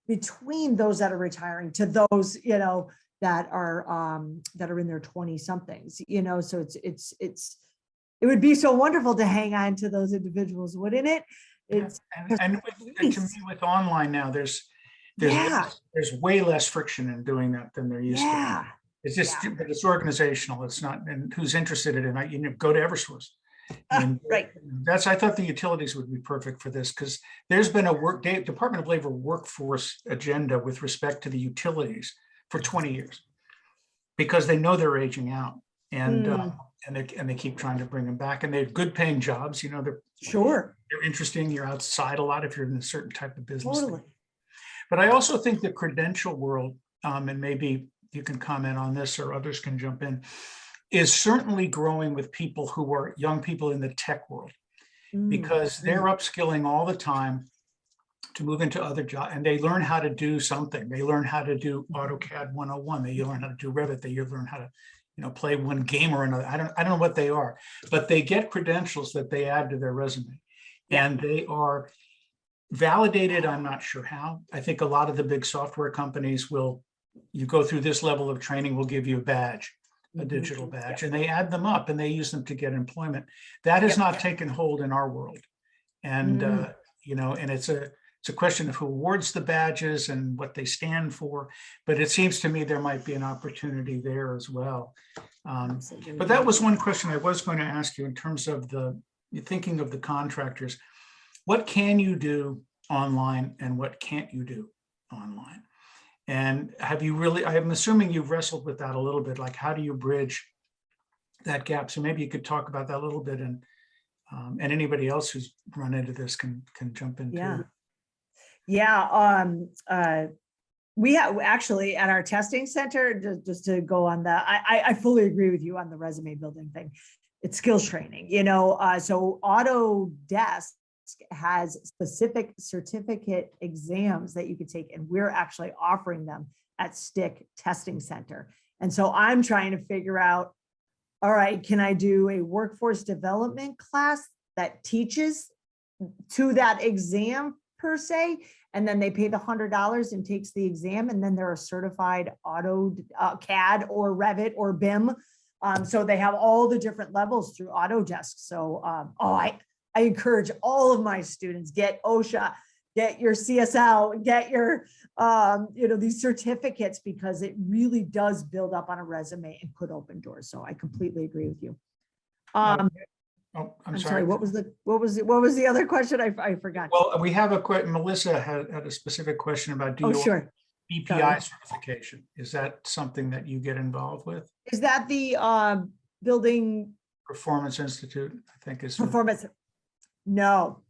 between those that are retiring to those, that are in their 20 somethings, so it would be so wonderful to hang on to those individuals, wouldn't it? And to me, with online now, there's way less friction in doing that than there used to be. It's just, but it's organizational. It's not, and who's interested in it, go to Eversource. And I thought the utilities would be perfect for this, because there's been a Department of Labor workforce agenda with respect to the utilities for 20 years, because they know they're aging out, and they keep trying to bring them back, and they're good paying jobs. They're interesting. You're outside a lot if you're in a certain type of business. But I also think the credential world, and maybe you can comment on this or others can jump in, is certainly growing with people who are young people in the tech world, because they're upskilling all the time to move into other jobs, and they learn how to do something. They learn how to do AutoCAD 101. They learn how to do Revit. They learn how to, play one game or another. I don't know what they are, but they get credentials that they add to their resume, and they are validated. I'm not sure how. I think a lot of the big software companies you go through this level of training, will give you a badge, a digital badge, and they add them up and they use them to get employment. That has not taken hold in our world. And, and it's a question of who awards the badges and what they stand for. But it seems to me there might be an opportunity there as well. But that was one question I was going to ask you in terms of thinking of the contractors. What can you do online and what can't you do online. And have you really, I'm assuming you've wrestled with that a little bit, like how do you bridge that gap? So maybe you could talk about that a little bit, and anybody else who's run into this can jump into Yeah. it. Yeah. We have actually at our testing center, just to go on the, I fully agree with you on the resume building thing. It's skills training, so Autodesk has specific certificate exams that you could take, and we're actually offering them at Stick Testing Center. And so I'm trying to figure out, all right, can I do a workforce development class that teaches to that exam per se, and then they pay the $100 and takes the exam, and then they're a certified CAD or Revit or BIM. So they have all the different levels through Autodesk. So I encourage all of my students, get OSHA, get your CSL, get your these certificates, because it really does build up on a resume and could open doors. So I completely agree with you. I'm I'm sorry. sorry. What was the other question? I forgot. Well, we have a question. Melissa had a specific question about Sure. BPI certification. Is that something that you get involved with? Is that the building Performance Institute, I think is. performance? No.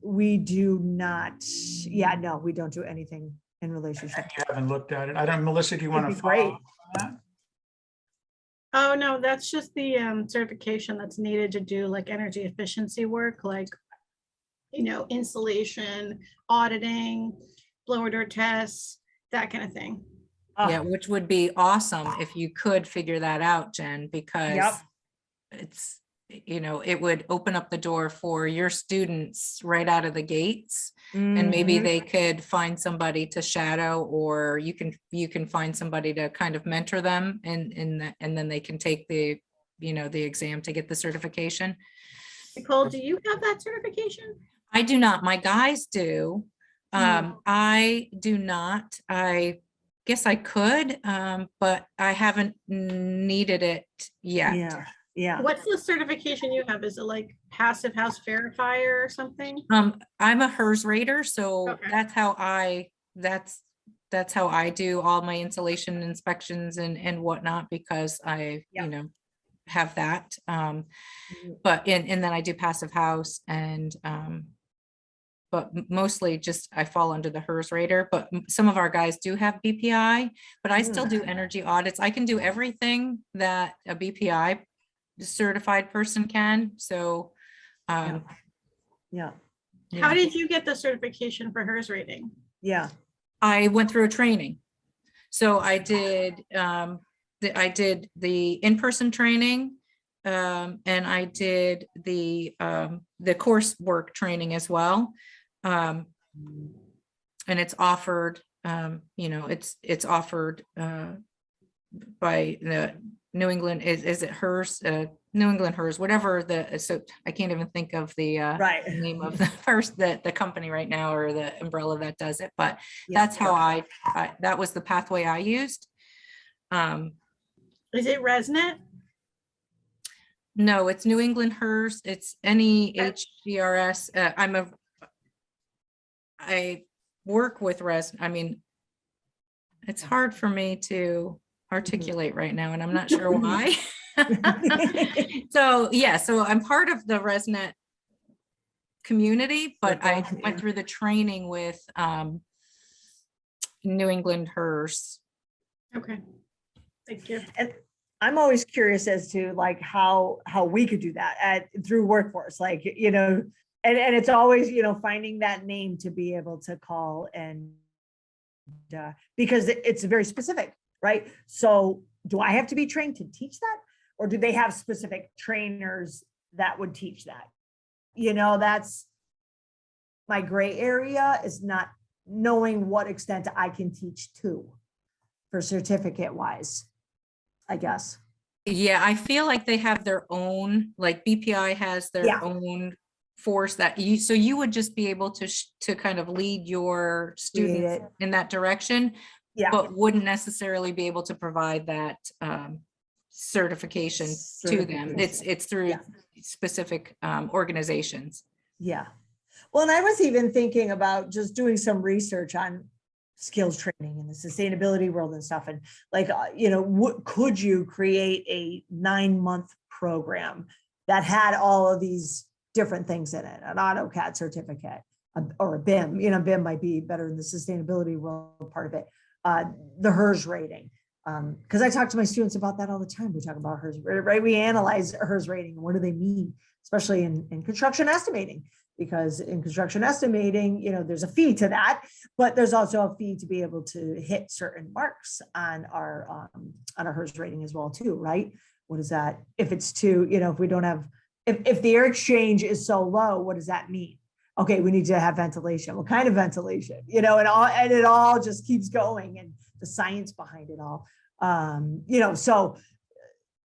We do not. Yeah, no, we don't do anything in relationship. You haven't looked at it. I don't, Melissa, do you want to It'd be great. follow up on that? Oh, no, that's just the certification that's needed to do like energy efficiency work, like, insulation, auditing, blower door tests, that kind of thing. Yeah, which would be awesome if you could figure that out, Jen, because Yep. it's, it would open up the door for your students right out of the gates. And maybe Mhm. they could find somebody to shadow, or you can find somebody to kind of mentor them, and then they can take the exam to get the certification. Nicole, do you have that certification? I do not. My guys do. I do not. I guess I could, but I haven't needed it yet. Yeah. What's the certification you have? Is it like passive house verifier or something? I'm a HERS rater, so Okay. that's how I do all my insulation inspections and whatnot, because I, Yeah. have that. But and then I do passive house, and but mostly just I fall under the HERS rater. But some of our guys do have BPI, but I still do energy audits. I can do everything that a BPI certified person can. So Yeah. How yeah. did you get the certification for HERS rating? Yeah. I went through a training. So I did the in-person training, and I did the coursework training as well. And it's offered, it's offered by the New England, is it HERS, New England HERS, whatever so I can't even think of the Right. name of the company right now, or the umbrella that does it, but Yeah. that's how I that was the pathway I used. Is it ResNet? No, it's New England HERS. It's NEHGRS. I work with it's hard for me to articulate right now, and I'm not sure why. So yeah, so I'm part of the ResNet community, but I went through the training with New England HERS. Okay, thank you. And I'm always curious as to like how we could do that through workforce, like, and it's always, finding that name to be able to call, and because it's very specific, right? So do I have to be trained to teach that? Or do they have specific trainers that would teach that? That's my gray area, is not knowing what extent I can teach to for certificate wise, I guess. Yeah, I feel like they have their own, like BPI has their Yeah. own force that so you would just be able to kind of lead your students it. in that direction, Yeah. but wouldn't necessarily be able to provide that certification to them. It's through Yeah. specific organizations. Yeah. Well, and I was even thinking about just doing some research on skills training in the sustainability world and stuff. And like, could you create a 9-month program that had all of these different things in it, an AutoCAD certificate or a BIM, BIM might be better in the sustainability world part of it, the HERS rating. Because I talk to my students about that all the time. We talk about HERS, right? We analyze HERS rating and what do they mean, especially in construction estimating. Because in construction estimating, there's a fee to that, but there's also a fee to be able to hit certain marks on our HERS rating as well too, right? What is that? If it's too, if we don't have, if the air exchange is so low, what does that mean? Okay, we need to have ventilation. What kind of ventilation? And it all just keeps going, and the science behind it all. So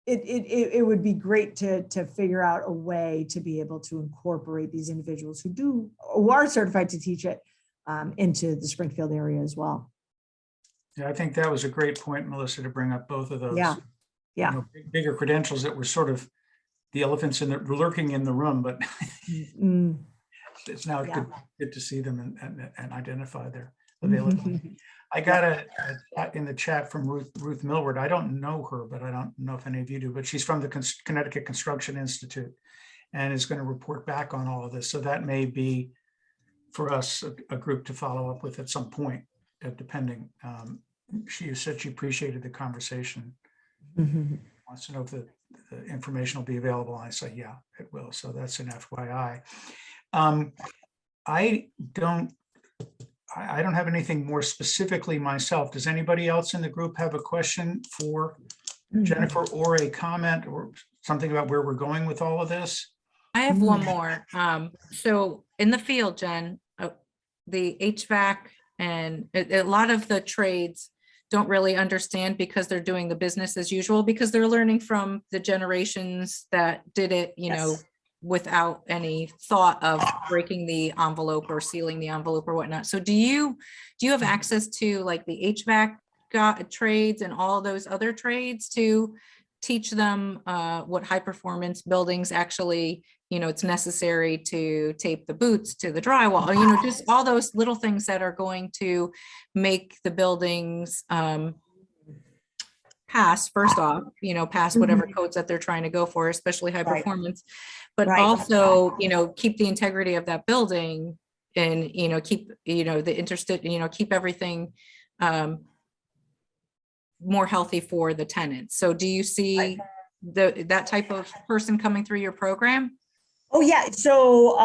it would be great to figure out a way to be able to incorporate these individuals who are certified to teach it into the Springfield area as well. Yeah, I think that was a great point, Melissa, to bring up both of those. Yeah. Bigger credentials that were sort of the elephants lurking in the room, but it's now good to see them and identify their availability. I got in the chat from Ruth Millward. I don't know her, but I don't know if any of you do, but she's from the Connecticut Construction Institute and is going to report back on all of this. So that may be for us a group to follow up with at some point, depending. She said she appreciated the conversation. Wants to know if the information will be available. And I say, yeah, it will. So that's an FYI. I don't have anything more specifically myself. Does anybody else in the group have a question for Jennifer or a comment or something about where we're going with all of this? I have one more. So in the field, Jen, the HVAC and a lot of the trades don't really understand because they're doing the business as usual, because they're learning from the generations that did it, without any thought of breaking the envelope or sealing the envelope or whatnot. So do you have access to like the HVAC trades and all those other trades to teach them what high performance buildings actually, it's necessary to tape the boots to the drywall, just all those little things that are going to make the buildings pass, first off, pass whatever codes that they're trying to go for, especially high performance, but also, keep the integrity of that building and, keep, the interested, keep everything more healthy for the tenants. So do you see that type of person coming through your program? Oh yeah. So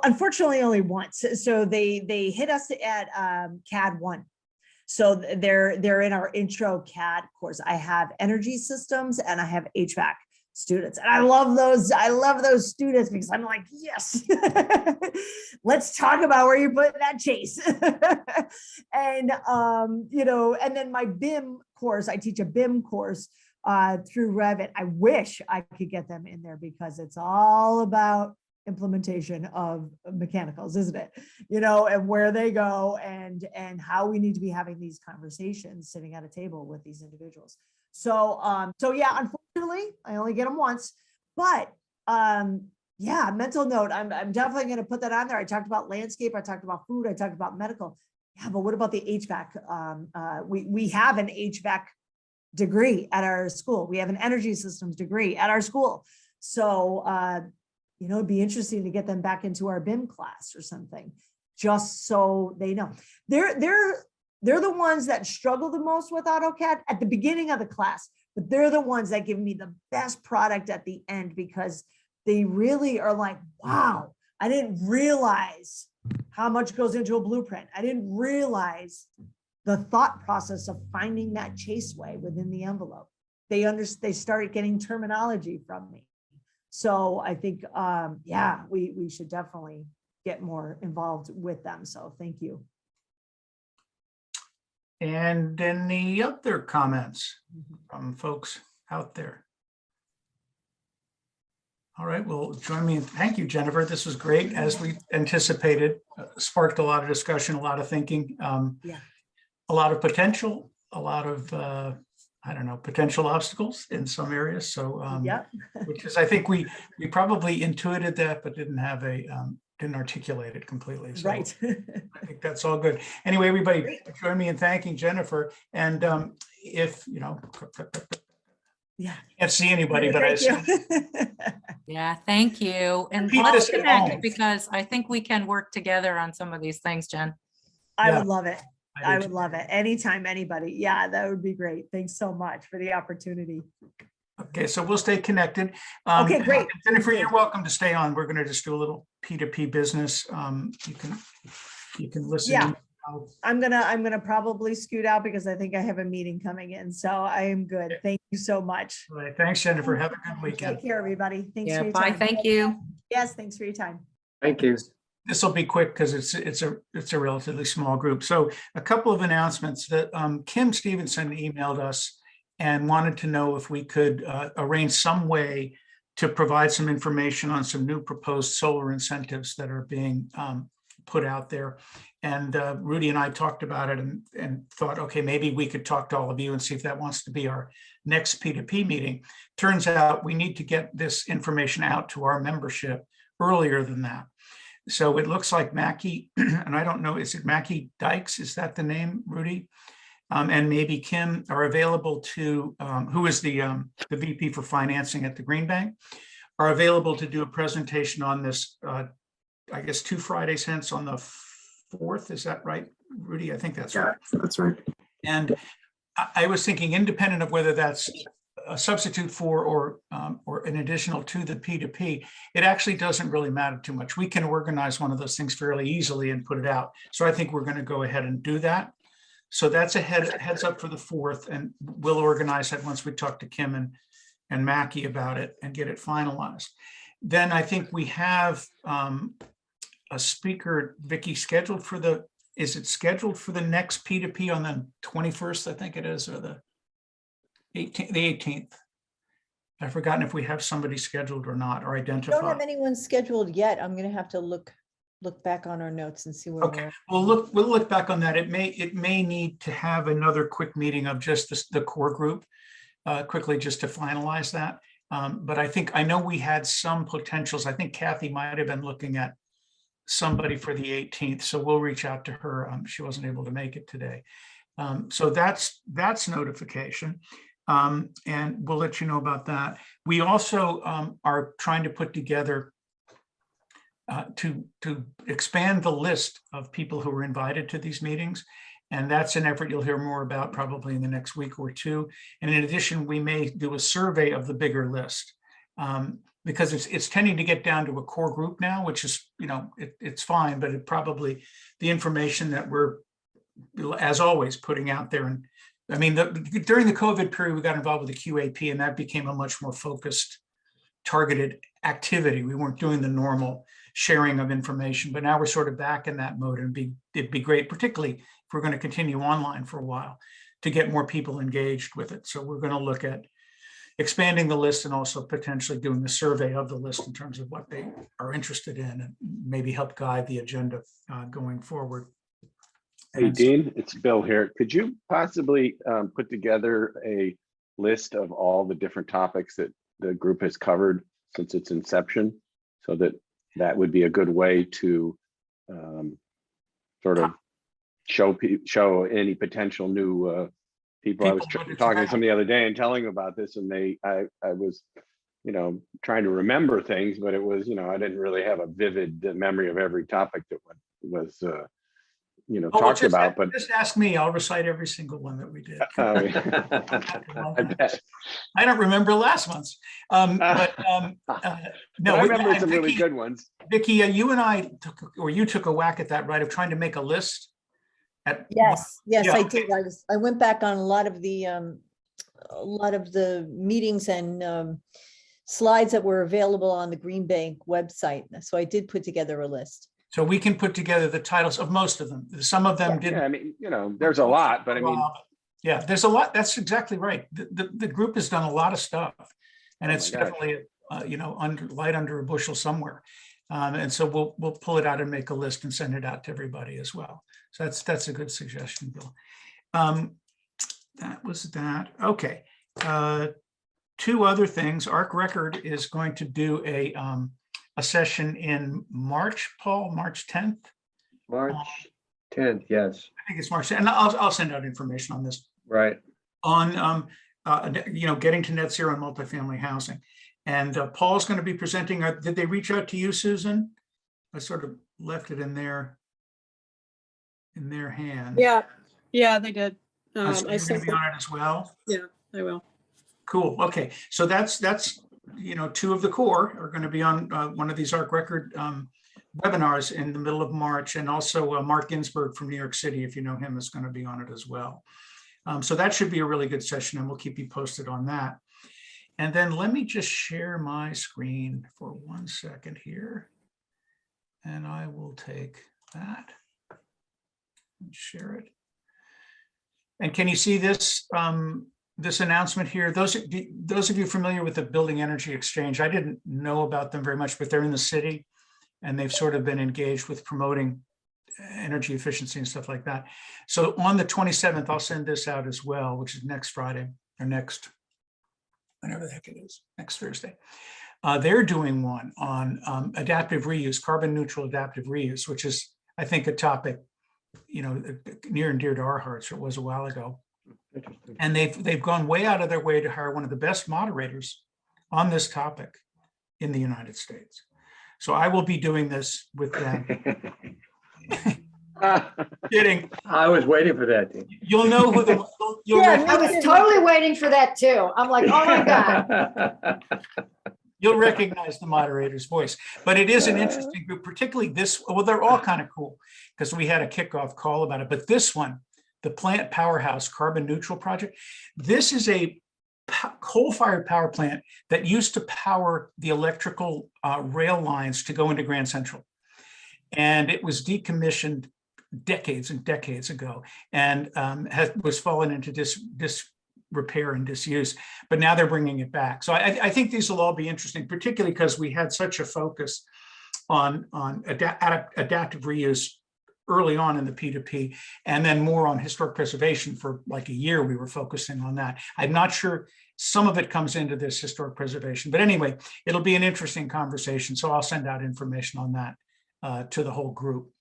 unfortunately only once. So they hit us at CAD 1. So they're in our intro CAD course. I have energy systems and I have HVAC students. And I love those students because I'm like, yes, let's talk about where you're putting that chase. And, and then my BIM course, I teach a BIM course through Revit. I wish I could get them in there because it's all about implementation of mechanicals, isn't it? And where they go and how we need to be having these conversations sitting at a table with these individuals. So yeah, unfortunately, I only get them once, but yeah, mental note, I'm definitely going to put that on there. I talked about landscape, I talked about food, I talked about medical. Yeah, but what about the HVAC? We have an HVAC degree at our school. We have an energy systems degree at our school. So, it'd be interesting to get them back into our BIM class or something, just so they know. They're the ones that struggle the most with AutoCAD at the beginning of the class, but they're the ones that give me the best product at the end because they really are like, wow, I didn't realize how much goes into a blueprint. I didn't realize the thought process of finding that chaseway within the envelope. They started getting terminology from me. So I think, yeah, we should definitely get more involved with them. So thank you. And any other comments from folks out there? All right, well, join me in thank you, Jennifer. This was great. As we anticipated, sparked a lot of discussion, a lot of thinking, Yeah. a lot of potential, a lot of, potential obstacles in some areas. So, Yeah. which is, I think we probably intuited that, but didn't have a didn't articulate it completely. So Right. I think that's all good. Anyway, everybody join me in thanking Jennifer. And if, Yeah. can't see anybody, but I Thank assume you. Yeah, thank you. And Keep let's this at connect home. because I think we can work together on some of these things, Jen. I Yeah. would love it. I I do would too. love it. Anytime, anybody. Yeah, that would be great. Thanks so much for the opportunity. Okay, so we'll stay connected. Okay, great. Jennifer, Thank you're you. welcome to stay on. We're going to just do a little P2P business. You can listen. Yeah. in. I'm gonna probably scoot out because I think I have a meeting coming in. So I am good. Thank you so much. All right, thanks, Jennifer. Have a good weekend. Take care, everybody. Thanks Yeah, for your bye, time. thank you. Yes, thanks for your time. Thank you. This will be quick because it's a relatively small group. So a couple of announcements that Kim Stevenson emailed us and wanted to know if we could arrange some way to provide some information on some new proposed solar incentives that are being put out there. And Rudy and I talked about it and thought, okay, maybe we could talk to all of you and see if that wants to be our next P2P meeting. Turns out we need to get this information out to our membership earlier than that. So it looks like Mackie, and I don't know, is it Mackie Dykes? Is that the name, Rudy? And maybe Kim are available to, who is the VP for financing at the Green Bank, are available to do a presentation on this, I guess 2 Fridays hence on the 4th. Is that right, Rudy? I think that's right. Yeah, that's right. And I was thinking, independent of whether that's a substitute for or an additional to the P2P, it actually doesn't really matter too much. We can organize one of those things fairly easily and put it out. So I think we're going to go ahead and do that. So that's a heads up for the 4th, and we'll organize that once we talk to Kim and Mackie about it and get it finalized. Then I think we have a speaker, Vicky, scheduled for the, is it scheduled for the next P2P on the 21st, I think it is, or the 18th. I've forgotten if we have somebody scheduled or not, or Don't have identified. anyone scheduled yet. I'm gonna have to look back on our notes and see where Okay, we're. we'll look back on that. It may need to have another quick meeting of just the core group quickly just to finalize that. But I know we had some potentials. I think Kathy might have been looking at somebody for the 18th, so we'll reach out to her. She wasn't able to make it today. So that's notification. And we'll let you know about that. We also are trying to put together to expand the list of people who are invited to these meetings. And that's an effort you'll hear more about probably in the next week or two. And in addition, we may do a survey of the bigger list because it's tending to get down to a core group now, which is, it's fine, but it probably, the information that we're, as always, putting out there. And I mean, during the COVID period, we got involved with the QAP, and that became a much more focused, targeted activity. We weren't doing the normal sharing of information, but now we're sort of back in that mode, and it'd be great, particularly if we're going to continue online for a while, to get more people engaged with it. So we're going to look at expanding the list and also potentially doing a survey of the list in terms of what they are interested in, and maybe help guide the agenda going forward. Hey, Dean, it's Bill here. Could you possibly put together a list of all the different topics that the group has covered since its inception, so that would be a good way to sort of show any potential new people. I was talking to somebody the other day and telling them about this, and I was, trying to remember things, but it was, I didn't really have a vivid memory of every topic that was talked about. But just ask me, I'll recite every single one that we did. I bet. I don't remember last month's, no, I remember some really good ones. Vicky, you and I you took a whack at that, right? Of trying to make a list. Yes, Yeah, I okay. did. I went back on a lot of the meetings and slides that were available on the Green Bank website. So I did put together a list. So we can put together the titles of most of them. Some of them didn't. Yeah, I mean, there's a lot, but I mean, yeah, there's a lot. That's exactly right. The group has done a lot of stuff, and it's definitely, light under a bushel somewhere. And so we'll pull it out and make a list and send it out to everybody as well. So that's a good suggestion, Bill. That was that. Okay. 2 other things. Arc Record is going to do a session in March, Paul, March 10th. March 10th, yes, I think it's March, and I'll send out information on this, right. on, getting to net zero on multifamily housing. And Paul's going to be presenting. Did they reach out to you, Susan? I sort of left it in their hands. Yeah, they did. So I you're going to sent be them. on it as well? Yeah, I will. Cool. Okay. So that's, two of the core are going to be on one of these ARC Record webinars in the middle of March. And also Mark Ginsburg from New York City, if you know him, is going to be on it as well. So that should be a really good session, and we'll keep you posted on that. And then let me just share my screen for 1 second here. And I will take that and share it. And can you see this, this announcement here? Those of you familiar with the Building Energy Exchange, I didn't know about them very much, but they're in the city and they've sort of been engaged with promoting energy efficiency and stuff like that. So on the 27th, I'll send this out as well, which is next Friday or whenever the heck it is, next Thursday. They're doing one on adaptive reuse, carbon neutral adaptive reuse, which is, I think, a topic, near and dear to our hearts. It was a while ago. Interesting. And they've gone way out of their way to hire one of the best moderators on this topic in the United States. So I will be doing this with them. Kidding. I was waiting for that, Dean. You'll know who you'll Yeah, I recognize, was totally waiting for that too. I'm like, oh my God. you'll recognize the moderator's voice. But it is an interesting group, particularly this. Well, they're all kind of cool because we had a kickoff call about it. But this one, the Plant Powerhouse Carbon Neutral Project, this is a coal-fired power plant that used to power the electrical rail lines to go into Grand Central. And it was decommissioned decades and decades ago, and was fallen into disrepair and disuse. But now they're bringing it back. So I think these will all be interesting, particularly because we had such a focus on adaptive reuse early on in the P2P, and then more on historic preservation. For like a year, we were focusing on that. I'm not sure some of it comes into this historic preservation, but anyway, it'll be an interesting conversation. So I'll send out information on that to the whole group.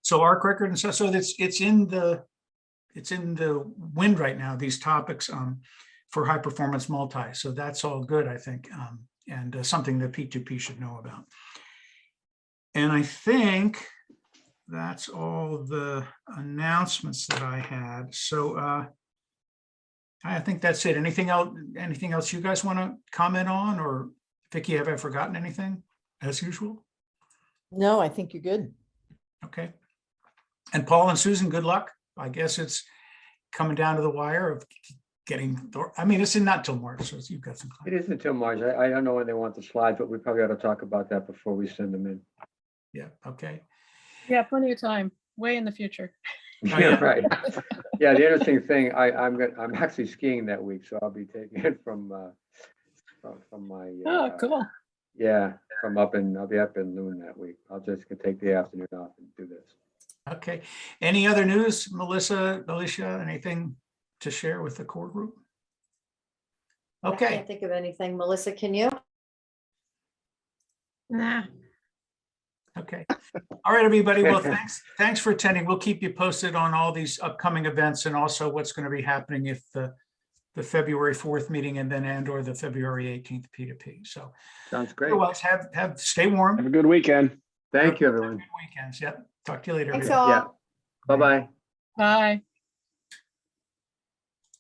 So ARC Record and stuff. So it's in the wind right now, these topics for high performance multi. So that's all good, I think, and something that P2P should know about. And I think that's all the announcements that I had. So I think that's it. Anything else you guys want to comment on? Or Vicki, have I forgotten anything as usual? No, I think you're good. Okay. And Paul and Susan, good luck. I guess it's coming down to the wire of getting, it's not till March, so you've got some time. It is until March. I don't know when they want the slides, but we probably ought to talk about that before we send them in. Yeah, okay. Yeah, plenty of time, way in the future. Oh, yeah. Right. Yeah, the interesting thing, I'm actually skiing that week, so I'll be taking it from my. Oh, cool. Yeah, I'll be up in Loon that week. I'll just take the afternoon off and do this. Okay. Any other news, Melissa, Alicia, anything to share with the core group? I Okay. can't think of anything. Melissa, can you? Nah. Okay. All right, everybody. Well, thanks for attending. We'll keep you posted on all these upcoming events and also what's going to be happening if the February 4th meeting or the February 18th P2P. So Sounds great. otherwise, stay warm. Have a good weekend. Thank you, everyone. Good weekends. Yep. Talk to you later. Thanks everybody. all. Yeah. Bye-bye. Bye.